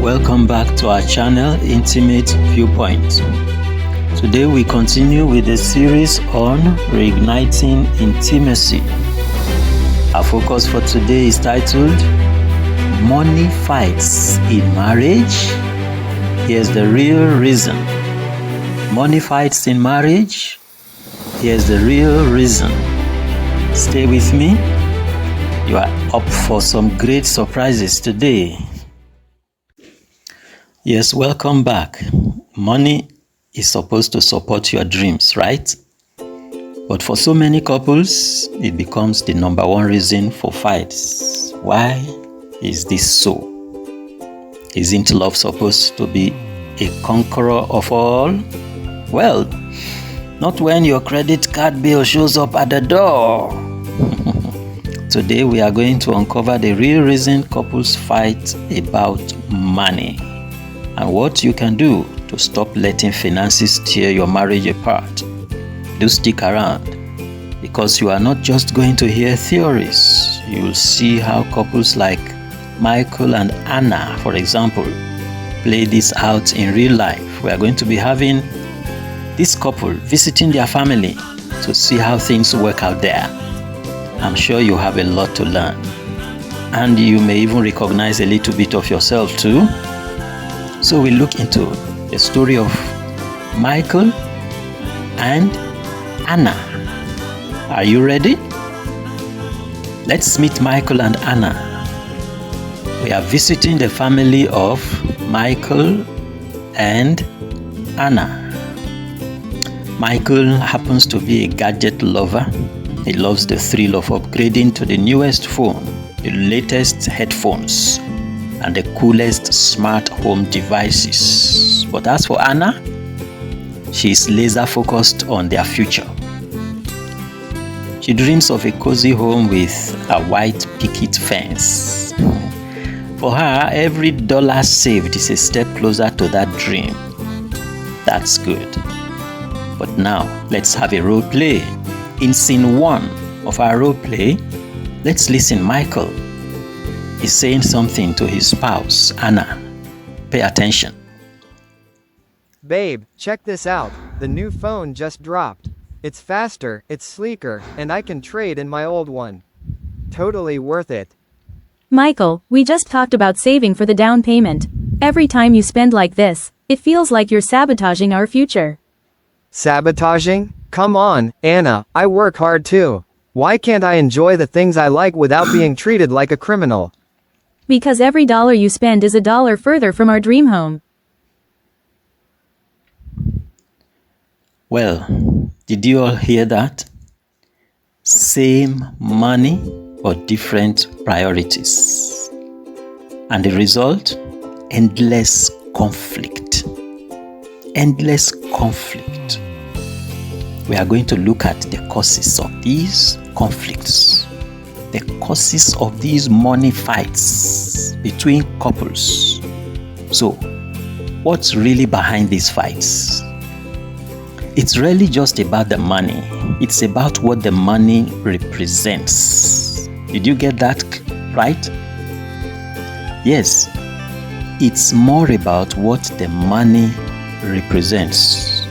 Welcome back to our channel, Intimate Viewpoint. Today we continue with the series on reigniting intimacy. Our focus for today is titled Money Fights in Marriage. Here's the real reason. Money fights in marriage. Here's the real reason. Stay with me. You are up for some great surprises today. Yes, welcome back. Money is supposed to support your dreams, right? But for so many couples, it becomes the number one reason for fights. Why is this so? Isn't love supposed to be a conqueror of all? Well, not when your credit card bill shows up at the door. Today we are going to uncover the real reason couples fight about money and what you can do to stop letting finances tear your marriage apart. Do stick around, because you are not just going to hear theories. You will see how couples like Michael and Anna, for example, play this out in real life. We are going to be having this couple visiting their family to see how things work out there. I'm sure you have a lot to learn, and you may even recognize a little bit of yourself too. So we look into the story of Michael and Anna. Are you ready? Let's meet Michael and Anna. We are visiting the family of Michael and Anna. Michael happens to be a gadget lover. He loves the thrill of upgrading to the newest phone, the latest headphones, and the coolest smart home devices. But as for Anna, she is laser focused on their future. She dreams of a cozy home with a white picket fence. For her, every dollar saved is a step closer to that dream. That's good. But now, let's have a role play. In scene 1 of our role play, let's listen. Michael is saying something to his spouse, Anna. Pay attention. Babe, check this out. The new phone just dropped. It's faster, it's sleeker, and I can trade in my old one. Totally worth it. Michael, we just talked about saving for the down payment. Every time you spend like this, it feels like you're sabotaging our future. Sabotaging? Come on, Anna, I work hard too. Why can't I enjoy the things I like without being treated like a criminal? Because every dollar you spend is a dollar further from our dream home. Well, did you all hear that? Same money, but different priorities. And the result? Endless conflict. Endless conflict. We are going to look at the causes of these conflicts, the causes of these money fights between couples. So, what's really behind these fights? It's really just about the money. It's about what the money represents. Did you get that right? Yes, it's more about what the money represents.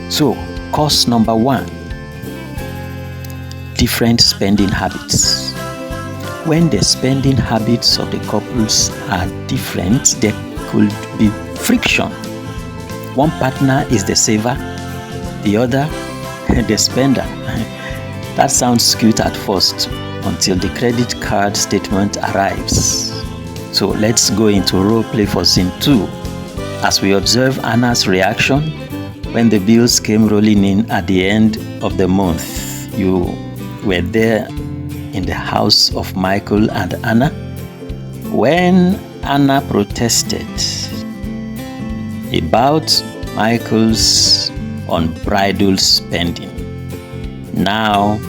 So, cause number 1, different spending habits. When the spending habits of the couples are different, there could be friction. One partner is the saver, the other the spender. That sounds cute at first until the credit card statement arrives. So let's go into role play for scene 2 as we observe Anna's reaction when the bills came rolling in at the end of the month. You were there in the house of Michael and Anna when Anna protested about Michael's unbridled spending. Now,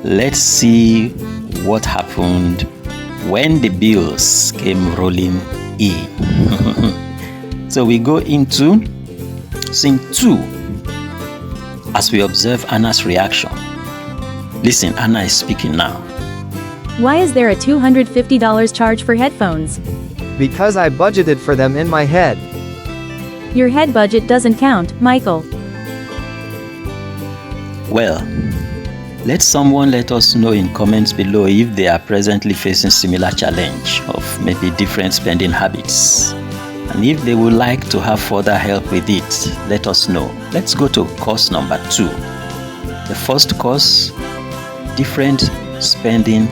let's see what happened when the bills came rolling in. So we go into scene 2 as we observe Anna's reaction. Listen, Anna is speaking now. Why is there a $250 charge for headphones? Because I budgeted for them in my head. Your head budget doesn't count, Michael. Well, someone let us know in comments below if they are presently facing similar challenge of maybe different spending habits. And if they would like to have further help with it, let us know. Let's go to course number 2. The first course, different spending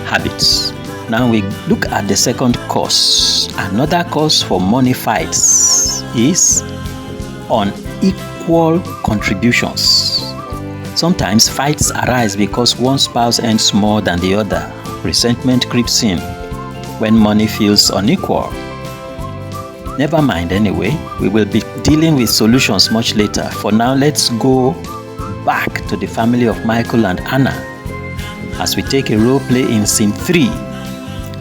habits. Now we look at the second course. Another course for money fights is unequal contributions. Sometimes fights arise because one spouse earns more than the other. Resentment creeps in when money feels unequal. Never mind anyway, we will be dealing with solutions much later. For now, let's go back to the family of Michael and Anna as we take a role play in scene 3.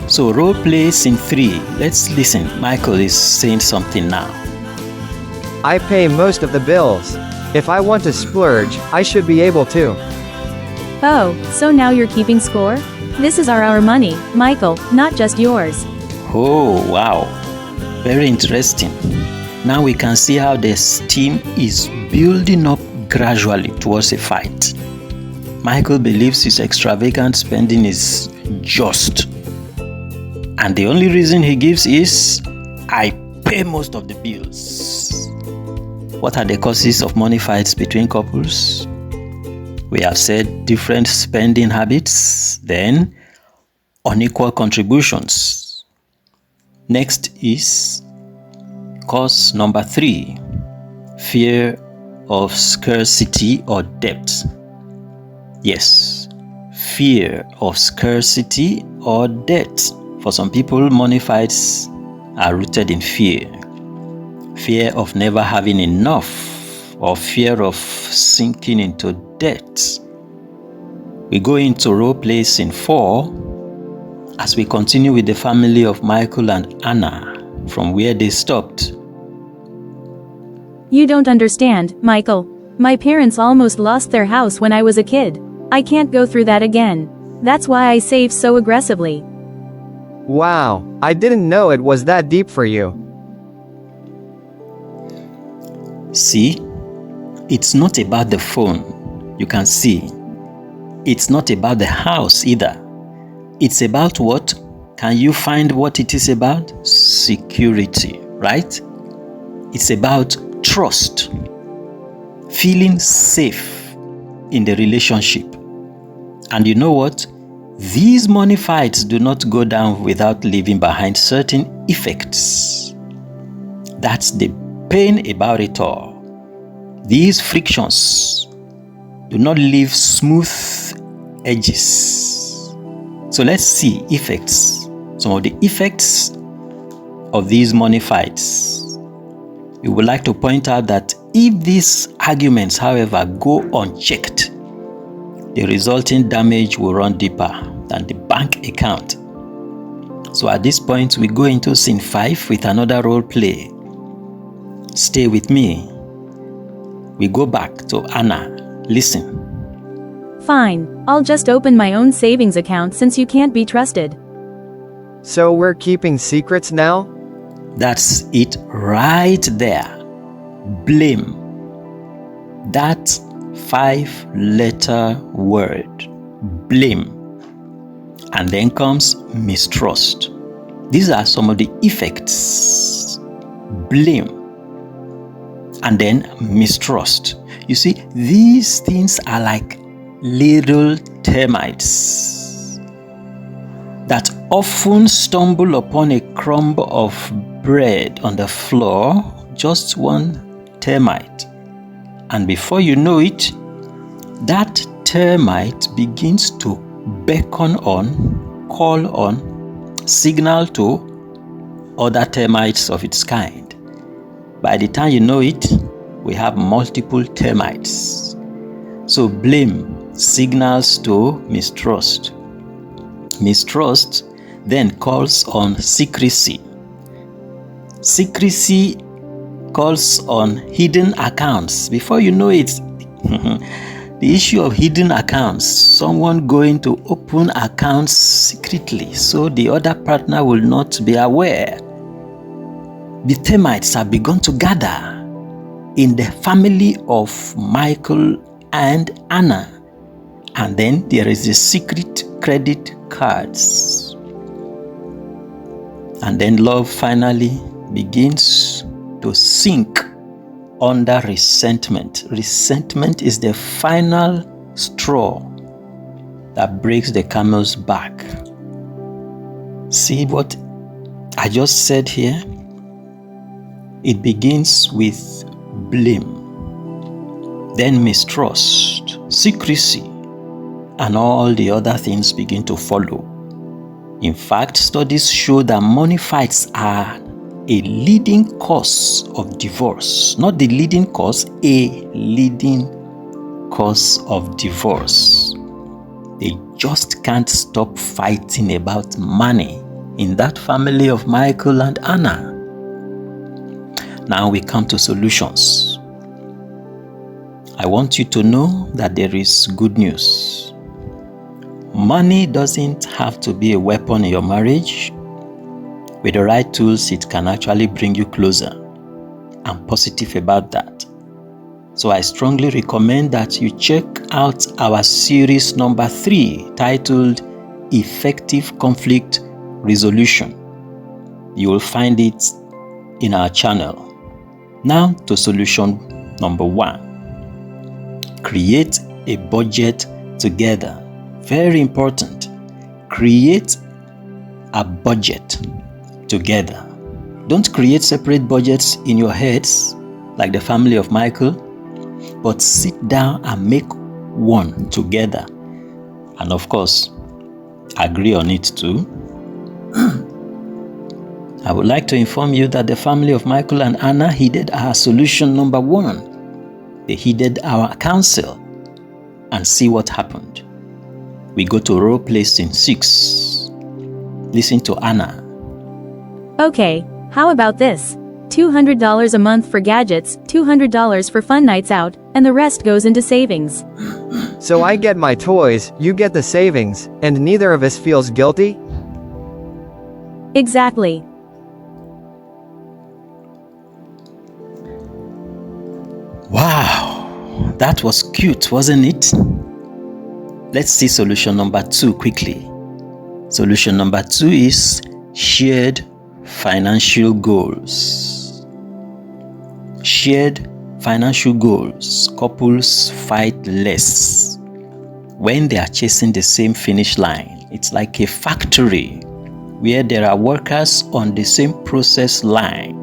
So role play scene 3, let's listen. Michael is saying something now. I pay most of the bills. If I want to splurge, I should be able to. Oh, so now you're keeping score? This is our money, Michael, not just yours. Oh, wow. Very interesting. Now we can see how the steam is building up gradually towards a fight. Michael believes his extravagant spending is just. And the only reason he gives is, I pay most of the bills. What are the causes of money fights between couples? We have said different spending habits, then unequal contributions. Next is cause number 3, fear of scarcity or debt. Yes, fear of scarcity or debt. For some people, money fights are rooted in fear. Fear of never having enough or fear of sinking into debt. We go into role play scene 4 as we continue with the family of Michael and Anna from where they stopped. You don't understand, Michael. My parents almost lost their house when I was a kid. I can't go through that again. That's why I save so aggressively. Wow, I didn't know it was that deep for you. See, it's not about the phone, you can see. It's not about the house either. It's about what? Can you find what it is about? Security, right? It's about trust, feeling safe in the relationship. And you know what? These money fights do not go down without leaving behind certain effects. That's the pain about it all. These frictions do not leave smooth edges. So let's see effects. Some of the effects of these money fights. We would like to point out that if these arguments, however, go unchecked, the resulting damage will run deeper than the bank account. So at this point, we go into scene 5 with another role play. Stay with me. We go back to Anna. Listen. Fine, I'll just open my own savings account since you can't be trusted. So we're keeping secrets now? That's it right there. Blame. That 5-letter word. Blame. And then comes mistrust. These are some of the effects. Blame. And then mistrust. You see, these things are like little termites that often stumble upon a crumb of bread on the floor, just one termite. And before you know it, that termite begins to beckon on, call on, signal to other termites of its kind. By the time you know it, we have multiple termites. So blame signals to mistrust. Mistrust then calls on secrecy. Secrecy calls on hidden accounts. Before you know it, the issue of hidden accounts, someone going to open accounts secretly so the other partner will not be aware. the termites have begun to gather in the family of Michael and Anna. And then there is the secret credit cards. And then love finally begins to sink under resentment. Resentment is the final straw that breaks the camel's back. See what I just said here? It begins with blame, then mistrust, secrecy, and all the other things begin to follow. In fact, studies show that money fights are a leading cause of divorce. Not the leading cause, a leading cause of divorce. They just can't stop fighting about money in that family of Michael and Anna. Now we come to solutions. I want you to know that there is good news. Money doesn't have to be a weapon in your marriage. With the right tools, it can actually bring you closer. I'm positive about that. So I strongly recommend that you check out our series number 3 titled Effective Conflict Resolution. You will find it in our channel. Now to solution number 1. Create a budget together. Very important. Create a budget together. Don't create separate budgets in your heads like the family of Michael, but sit down and make one together. And of course, agree on it too. I would like to inform you that the family of Michael and Anna heeded our solution number 1. They heeded our counsel, and see what happened. We go to role play scene 6. Listen to Anna. Okay, how about this? $200 a month for gadgets, $200 for fun nights out, and the rest goes into savings. So I get my toys, you get the savings, and neither of us feels guilty? Exactly. Wow, that was cute, wasn't it? Let's see solution number 2 quickly. Solution number 2 is shared financial goals. Shared financial goals. Couples fight less when they are chasing the same finish line. It's like a factory where there are workers on the same process line.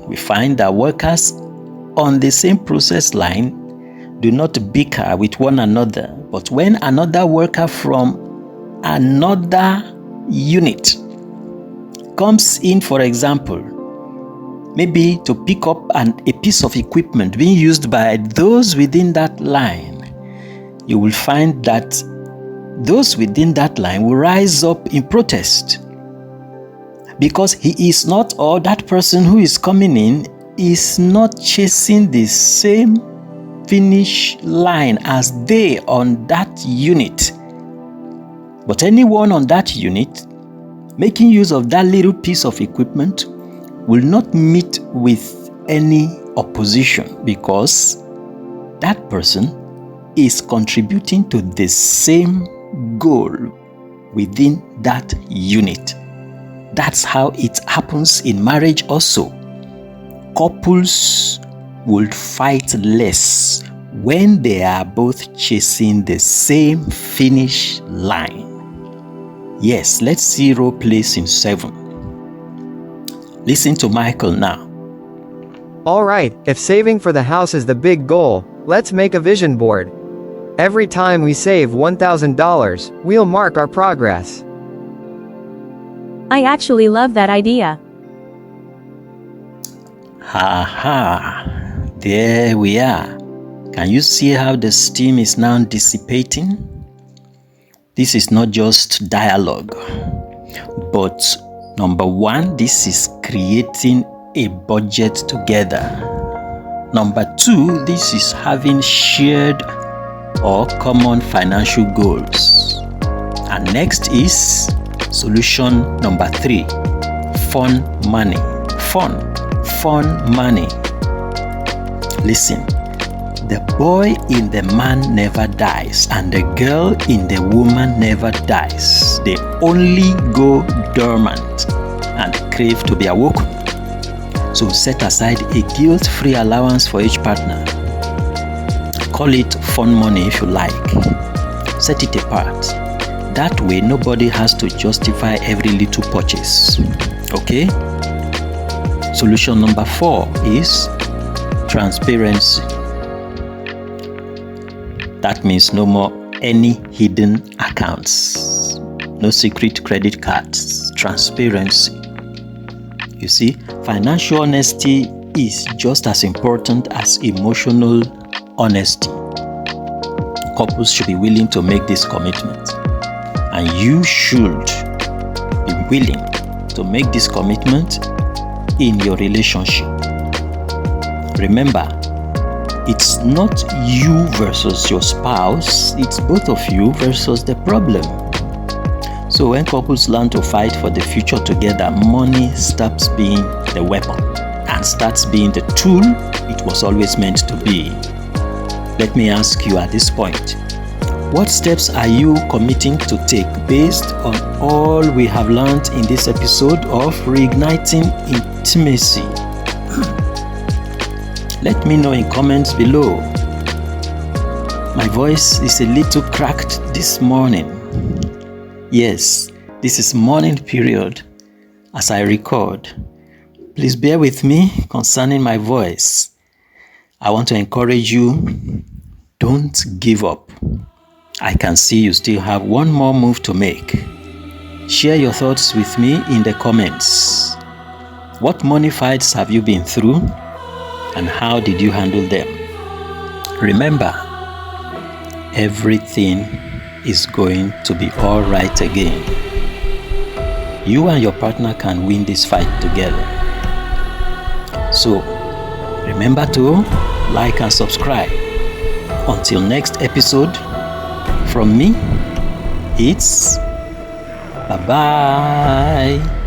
We find that workers on the same process line do not bicker with one another, but when another worker from another unit comes in, for example, maybe to pick up a piece of equipment being used by those within that line, you will find that those within that line will rise up in protest, because he is not, or that person who is coming in is not chasing the same finish line as they on that unit. But anyone on that unit making use of that little piece of equipment will not meet with any opposition, because that person is contributing to the same goal within that unit. That's how it happens in marriage also. Couples will fight less when they are both chasing the same finish line. Yes, let's see role play scene 7. Listen to Michael now. Alright, if saving for the house is the big goal, let's make a vision board. Every time we save $1,000, we'll mark our progress. I actually love that idea. Ha, there we are. Can you see how the steam is now dissipating? This is not just dialogue, but number 1, this is creating a budget together. Number 2, this is having shared or common financial goals. And next is solution number 3, fun money. fun money. Listen, the boy in the man never dies, and the girl in the woman never dies. They only go dormant and crave to be awoken. So set aside a guilt-free allowance for each partner. Call it fun money if you like. Set it apart. That way nobody has to justify every little purchase. Okay? Solution number 4 is transparency. That means no more any hidden accounts. No secret credit cards. Transparency. You see, financial honesty is just as important as emotional honesty. Couples should be willing to make this commitment. And you should be willing to make this commitment in your relationship. Remember, it's not you versus your spouse, it's both of you versus the problem. So when couples learn to fight for the future together, money stops being the weapon and starts being the tool it was always meant to be. Let me ask you at this point, what steps are you committing to take based on all we have learned in this episode of Reigniting Intimacy? Let me know in comments below. My voice is a little cracked this morning. Yes, this is morning period as I record. Please bear with me concerning my voice. I want to encourage you, don't give up. I can see you still have one more move to make. Share your thoughts with me in the comments. What money fights have you been through, and how did you handle them? Remember, everything is going to be all right again. You and your partner can win this fight together. So, remember to like and subscribe. Until next episode, from me, it's bye-bye.